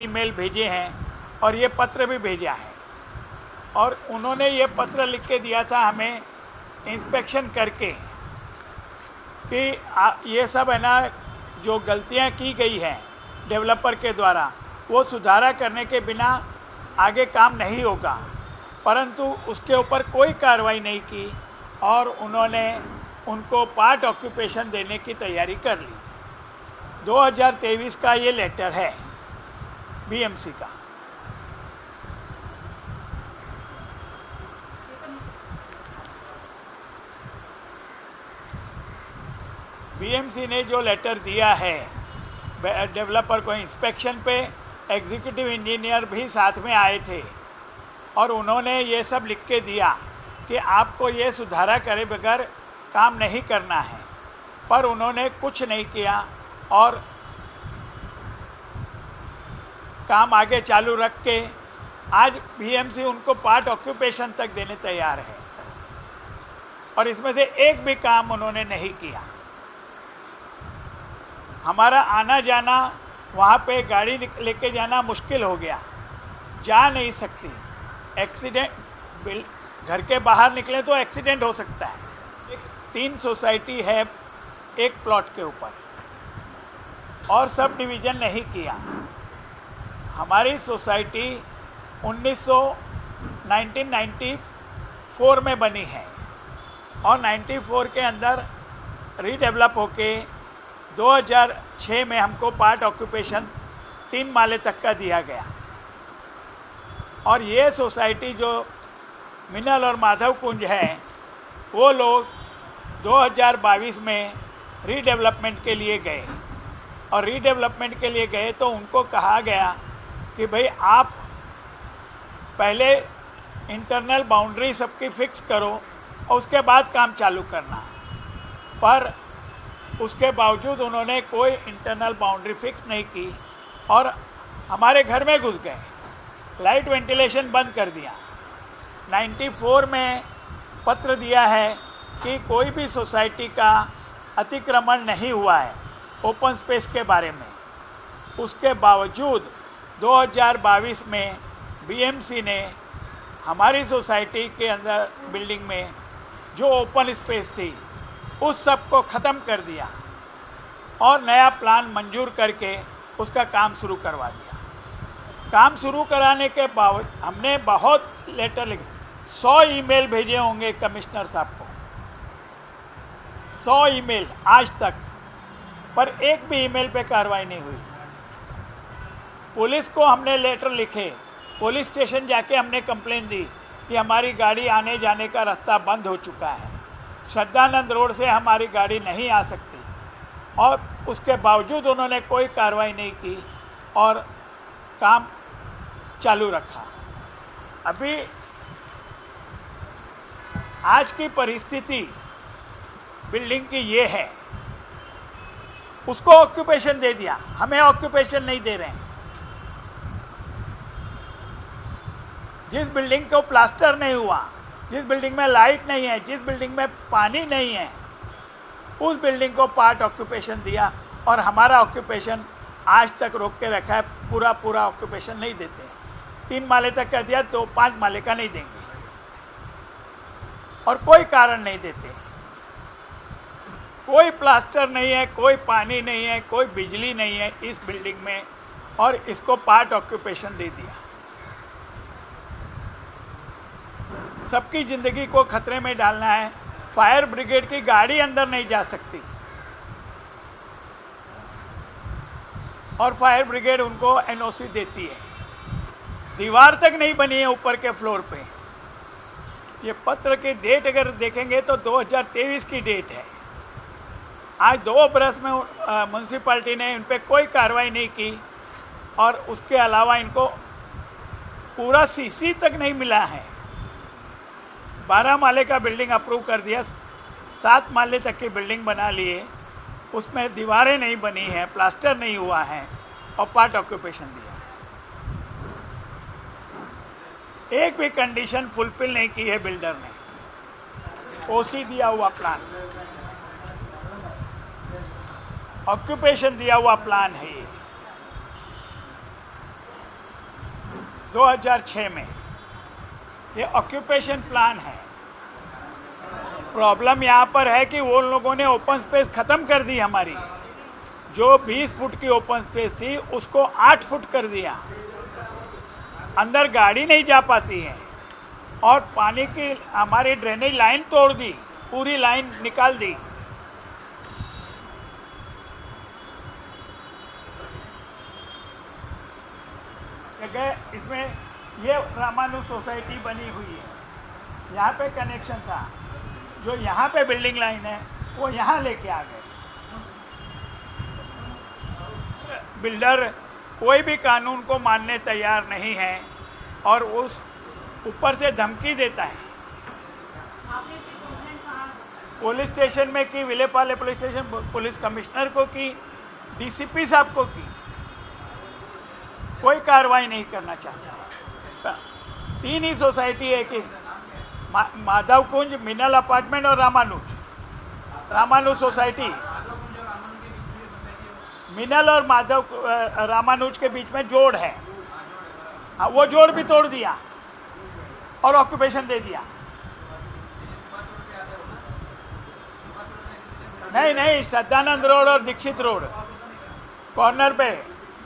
Email भेजे हैं और ये पत्र भी भेजा है और उन्होंने ये पत्र लिख के दिया था हमें इंस्पेक्शन करके कि ये सब है ना जो गलतियां की गई हैं डेवलपर के द्वारा वो सुधारा करने के बिना आगे काम नहीं होगा, परंतु उसके ऊपर कोई कार्रवाई नहीं की और उन्होंने उनको पार्ट ऑक्यूपेशन देने की तैयारी कर ली। 2023 का ये लेटर है बीएमसी का। बीएमसी ने जो लेटर दिया है डेवलपर को इंस्पेक्शन पे, एग्जीक्यूटिव इंजीनियर भी साथ में आए थे और उन्होंने ये सब लिख के दिया कि आपको ये सुधारा करे बगैर काम नहीं करना है, पर उन्होंने कुछ नहीं किया और काम आगे चालू रख के आज बीएमसी उनको पार्ट ऑक्यूपेशन तक देने तैयार है और इसमें से एक भी काम उन्होंने नहीं किया। हमारा आना जाना, वहाँ पे गाड़ी लेके जाना मुश्किल हो गया, जा नहीं सकती। एक्सीडेंट, घर के बाहर निकले तो एक्सीडेंट हो सकता है। 3 सोसाइटी है एक प्लॉट के ऊपर और सब डिवीज़न नहीं किया। हमारी सोसाइटी 1994 में बनी है और 94 के अंदर रीडेवलप होके 2006 में हमको पार्ट ऑक्यूपेशन 3 माले तक का दिया गया और ये सोसाइटी जो मिनल और माधव कुंज है वो लोग 2022 में रीडेवलपमेंट के लिए गए और रीडेवलपमेंट के लिए गए तो उनको कहा गया कि भाई आप पहले इंटरनल बाउंड्री सबकी फिक्स करो और उसके बाद काम चालू करना, पर उसके बावजूद उन्होंने कोई इंटरनल बाउंड्री फिक्स नहीं की और हमारे घर में घुस गए, लाइट वेंटिलेशन बंद कर दिया। 94 में पत्र दिया है कि कोई भी सोसाइटी का अतिक्रमण नहीं हुआ है ओपन स्पेस के बारे में। उसके बावजूद 2022 में बीएमसी ने हमारी सोसाइटी के अंदर बिल्डिंग में जो ओपन स्पेस थी उस सब को ख़त्म कर दिया और नया प्लान मंजूर करके उसका काम शुरू करवा दिया। काम शुरू कराने के बाद हमने बहुत लेटर लिखे, 100 ईमेल भेजे होंगे कमिश्नर साहब को, 100 ईमेल आज तक, पर एक भी ईमेल पे कार्रवाई नहीं हुई। पुलिस को हमने लेटर लिखे, पुलिस स्टेशन जाके हमने कंप्लेन दी कि हमारी गाड़ी आने जाने का रास्ता बंद हो चुका है, श्रद्धानंद रोड से हमारी गाड़ी नहीं आ सकती, और उसके बावजूद उन्होंने कोई कार्रवाई नहीं की और काम चालू रखा। अभी आज की परिस्थिति बिल्डिंग की ये है, उसको ऑक्यूपेशन दे दिया, हमें ऑक्यूपेशन नहीं दे रहे हैं। जिस बिल्डिंग को प्लास्टर नहीं हुआ, जिस बिल्डिंग में लाइट नहीं है, जिस बिल्डिंग में पानी नहीं है, उस बिल्डिंग को पार्ट ऑक्यूपेशन दिया और हमारा ऑक्यूपेशन आज तक रोक के रखा है। पूरा ऑक्यूपेशन नहीं देते, 3 माले तक का दिया तो 5 माले का नहीं देंगे और कोई कारण नहीं देते। कोई प्लास्टर नहीं है, कोई पानी नहीं है, कोई बिजली नहीं है इस बिल्डिंग में और इसको पार्ट ऑक्यूपेशन दे दिया। सबकी ज़िंदगी को खतरे में डालना है। फायर ब्रिगेड की गाड़ी अंदर नहीं जा सकती और फायर ब्रिगेड उनको एनओसी देती है। दीवार तक नहीं बनी है ऊपर के फ्लोर पे। ये पत्र की डेट अगर देखेंगे तो 2023 की डेट है। आज 2 बरस में म्यूनसिपैलिटी ने इन पर कोई कार्रवाई नहीं की और उसके अलावा इनको पूरा सीसी तक नहीं मिला है। 12 माले का बिल्डिंग अप्रूव कर दिया, 7 माले तक की बिल्डिंग बना लिए, उसमें दीवारें नहीं बनी हैं, प्लास्टर नहीं हुआ है और पार्ट ऑक्यूपेशन दिया। एक भी कंडीशन फुलफिल नहीं की है बिल्डर ने। ओसी दिया हुआ प्लान, ऑक्यूपेशन दिया हुआ प्लान है ये। 2006 में। ये ऑक्यूपेशन प्लान है। प्रॉब्लम यहाँ पर है कि वो लोगों ने ओपन स्पेस ख़त्म कर दी हमारी। जो 20 फुट की ओपन स्पेस थी उसको 8 फुट कर दिया। अंदर गाड़ी नहीं जा पाती है और पानी की हमारी ड्रेनेज लाइन तोड़ दी, पूरी लाइन निकाल दी। इसमें ये रामानुज सोसाइटी बनी हुई है, यहाँ पे कनेक्शन था। जो यहाँ पे बिल्डिंग लाइन है वो यहाँ लेके आ गए। बिल्डर कोई भी कानून को मानने तैयार नहीं है और उस ऊपर से धमकी देता है। पुलिस स्टेशन में की, Vileparle police station, police commissioner को की, डीसीपी साहब को की, कोई कार्रवाई नहीं करना चाहता। 3 ही सोसाइटी है कि माधव कुंज, मिनल अपार्टमेंट और रामानुज सोसाइटी। मिनल और रामानुज के बीच में जोड़ है, वो जोड़ भी तोड़ दिया और ऑक्यूपेशन दे दिया। नहीं, श्रद्धानंद रोड और दीक्षित रोड कॉर्नर पे,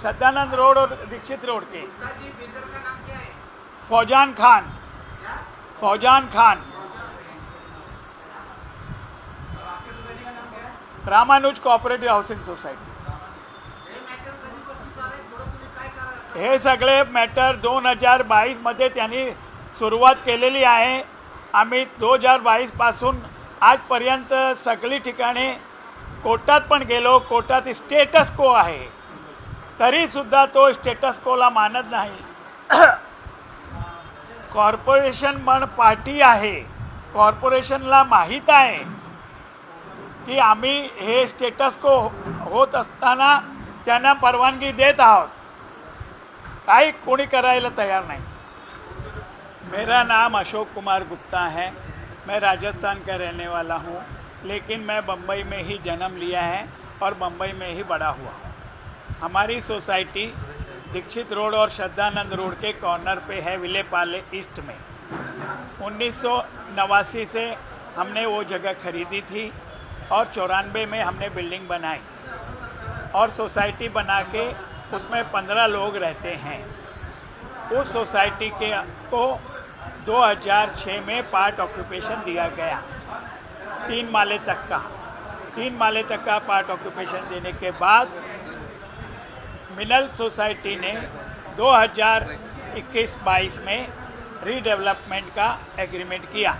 श्रद्धानंद रोड और दीक्षित रोड के। Fauzan Khan. Ramanuj cooperative housing society. हे सगळे मॅटर 2022 मध्ये त्यांनी सुरुवात केलेली आहे। आम्ही 2022 पासून आजपर्यंत सगळी ठिकाणी कोर्टात पण गेलो। कोर्टात स्टेटस को आहे, तरी सुद्धा तो स्टेटस कोला मानत नाही। कॉर्पोरेशन म्हण पार्टी आहे, कॉर्पोरेशनला माहीत आहे की आम्ही हे स्टेटस को होत असताना त्यांना परवानगी देत आहोत, काही कोणी करायला तैयार नहीं। मेरा नाम अशोक कुमार गुप्ता है। मैं राजस्थान का रहने वाला हूँ, लेकिन मैं बम्बई में ही जन्म लिया है और बम्बई में ही बड़ा हुआ हूँ। हमारी सोसाइटी दीक्षित रोड और श्रद्धानंद रोड के कॉर्नर पे है, विलेपाले ईस्ट में। 1989 से हमने वो जगह खरीदी थी और 94 में हमने बिल्डिंग बनाई और सोसाइटी बना के उसमें 15 लोग रहते हैं। उस सोसाइटी को 2006 में पार्ट ऑक्यूपेशन दिया गया, 3 माले तक का पार्ट ऑक्यूपेशन देने के बाद मिनल सोसाइटी ने 2021-22 में रीडेवलपमेंट का एग्रीमेंट किया।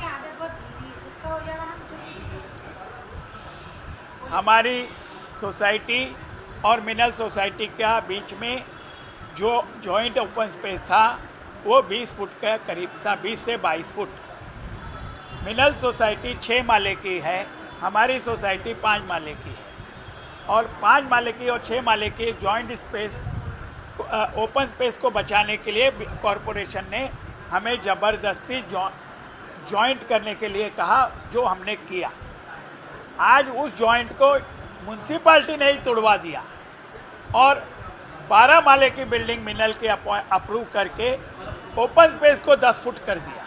हमारी सोसाइटी और मिनल सोसाइटी का बीच में जो जॉइंट ओपन स्पेस था वो 20 फुट का करीब था, 20 से 22 फुट। मिनल सोसाइटी 6 माले की है, हमारी सोसाइटी 5 माले की है। और 5 माले की और 6 माले की जॉइंट स्पेस, ओपन स्पेस को बचाने के लिए कॉरपोरेशन ने हमें ज़बरदस्ती जॉइंट करने के लिए कहा, जो हमने किया। आज उस जॉइंट को म्यूनसिपाल्टी ने ही तोड़वा दिया और 12 माले की बिल्डिंग मिनल के अप्रूव करके ओपन स्पेस को 10 फुट कर दिया।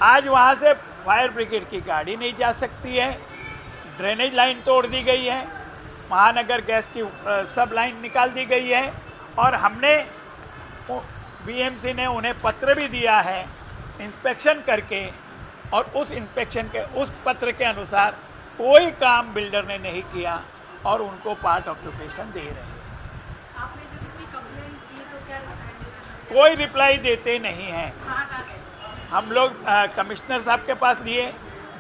आज वहाँ से फायर ब्रिगेड की गाड़ी नहीं जा सकती है, ड्रेनेज लाइन तोड़ दी गई है, महानगर गैस की सब लाइन निकाल दी गई है और हमने बीएमसी ने उन्हें पत्र भी दिया है इंस्पेक्शन करके, और उस इंस्पेक्शन के उस पत्र के अनुसार कोई काम बिल्डर ने नहीं किया और उनको पार्ट ऑक्यूपेशन दे रहे हैं। आपने जो किसी कंप्लेंट की तो क्या कोई रिप्लाई देते नहीं हैं। हम लोग कमिश्नर साहब के पास लिए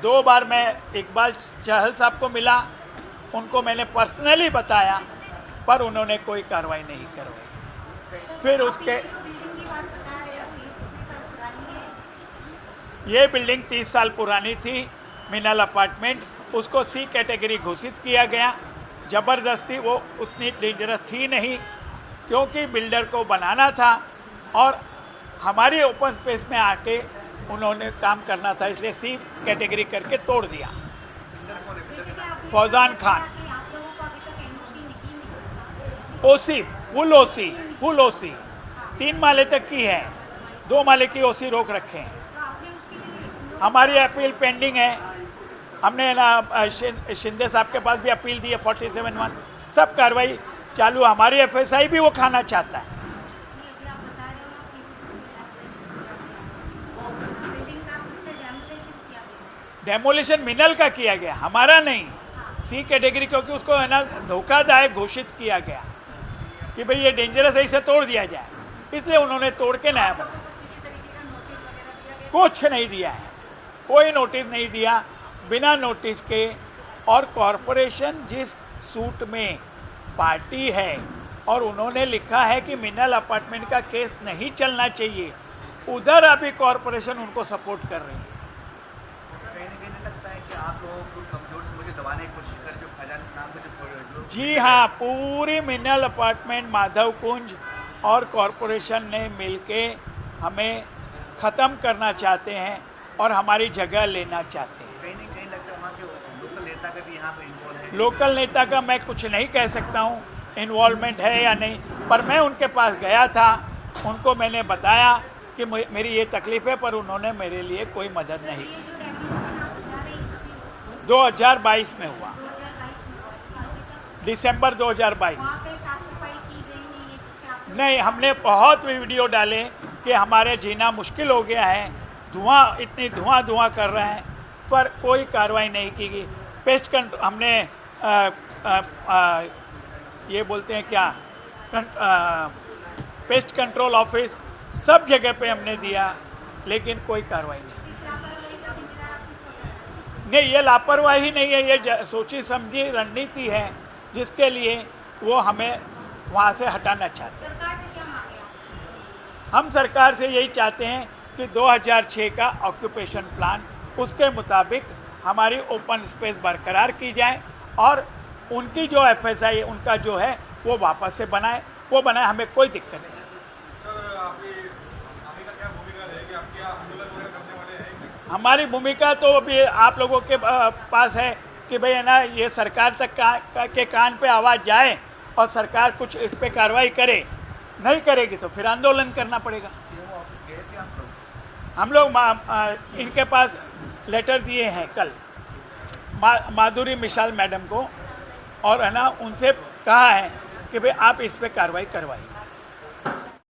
2 बार, मैं इकबाल चहल साहब को मिला, उनको मैंने पर्सनली बताया पर उन्होंने कोई कार्रवाई नहीं करवाई। फिर उसके ये बिल्डिंग 30 साल पुरानी थी, मिनल अपार्टमेंट, उसको सी कैटेगरी घोषित किया गया। ज़बरदस्ती, वो उतनी डेंजरस थी नहीं क्योंकि बिल्डर को बनाना था और हमारी ओपन स्पेस में आके उन्होंने काम करना था, इसलिए सी कैटेगरी करके तोड़ दिया। फौजान खान, ओसी फुल ओसी 3 माले तक की है, 2 माले की ओसी रोक रखे हैं। तो आपने उसके लिए हमारी अपील पेंडिंग है। हमने ना शिंदे साहब के पास भी अपील दी है 47(1), सब कार्रवाई चालू। हमारी एफएसआई भी वो खाना चाहता है। अभी आप बता रहे हो ना कि बिल्डिंग का फिर से डेमोलेशन किया गया। डेमोलिशन मिनल का किया गया, हमारा नहीं, सी कैटेगरी, क्योंकि उसको है ना धोखादायक घोषित किया गया कि भाई ये डेंजरस है, इसे तोड़ दिया जाए, इसलिए उन्होंने तोड़ के नया बनाया। किसी तरीके का नोटिस वगैरह दिया गया? कुछ नहीं दिया है, कोई नोटिस नहीं दिया, बिना नोटिस के। और कॉरपोरेशन जिस सूट में पार्टी है और उन्होंने लिखा है कि मिनल अपार्टमेंट का केस नहीं चलना चाहिए, उधर अभी कॉरपोरेशन उनको सपोर्ट कर रही है। कहीं न कहीं नहीं लगता है कि आप लोगों को कमजोर समझ के दबाने की कोशिश कर जो खजाना नाम का जो जी हाँ, पूरी मिनल अपार्टमेंट, माधव कुंज और कॉरपोरेशन ने मिलके हमें ख़त्म करना चाहते हैं और हमारी जगह लेना चाहते हैं। कहीं न कहीं लगता है वहाँ के लोकल नेता का भी यहाँ पे इन्वॉल्व है। लोकल नेता का मैं कुछ नहीं कह सकता हूँ इन्वॉल्वमेंट है या नहीं, पर मैं उनके पास गया था, उनको मैंने बताया कि मेरी ये तकलीफ है, पर उन्होंने मेरे लिए कोई मदद नहीं ये की। जो डेमोलेशन आप बता रहे हैं 2022 में हुआ, 2022 में हुआ, अभी तक दिसंबर 2022। वहाँ पे साफ सफाई की गई नहीं है जिससे आप लोग नहीं, हमने बहुत वीडियो डाले कि हमारे जीना मुश्किल हो गया है, धुआं, इतनी धुआं कर रहे हैं, पर कोई कार्रवाई नहीं की गई। पेस्ट कंट्रोल हमने ये बोलते हैं क्या, पेस्ट कंट्रोल ऑफिस सब जगह पे हमने दिया, लेकिन कोई कार्रवाई नहीं। इस लापरवाही का जिम्मेदार आप किस वजह से? नहीं, ये लापरवाही नहीं है, ये सोची समझी रणनीति है जिसके लिए वो हमें वहाँ से हटाना चाहते हैं। सरकार से क्या मांगे आप? हम सरकार से यही चाहते हैं कि 2006 का ऑक्यूपेशन प्लान, उसके मुताबिक हमारी ओपन स्पेस बरकरार की जाए और उनकी जो एफएसआई उनका जो है वो वापस से बनाए, वो बनाए, हमें कोई दिक्कत नहीं। हमारी भूमिका तो अभी आप लोगों के पास है कि भाई है ना, ये सरकार तक के कान पे आवाज़ जाए और सरकार कुछ इस पे कार्रवाई करे। नहीं करेगी तो फिर आंदोलन करना पड़ेगा। सीएमओ ऑफिस गए थे आप लोग? हम लोग इनके पास लेटर दिए हैं कल, माधुरी मिसाल मैडम को, और है ना उनसे कहा है कि भाई आप इस पे कार्रवाई करवाइए।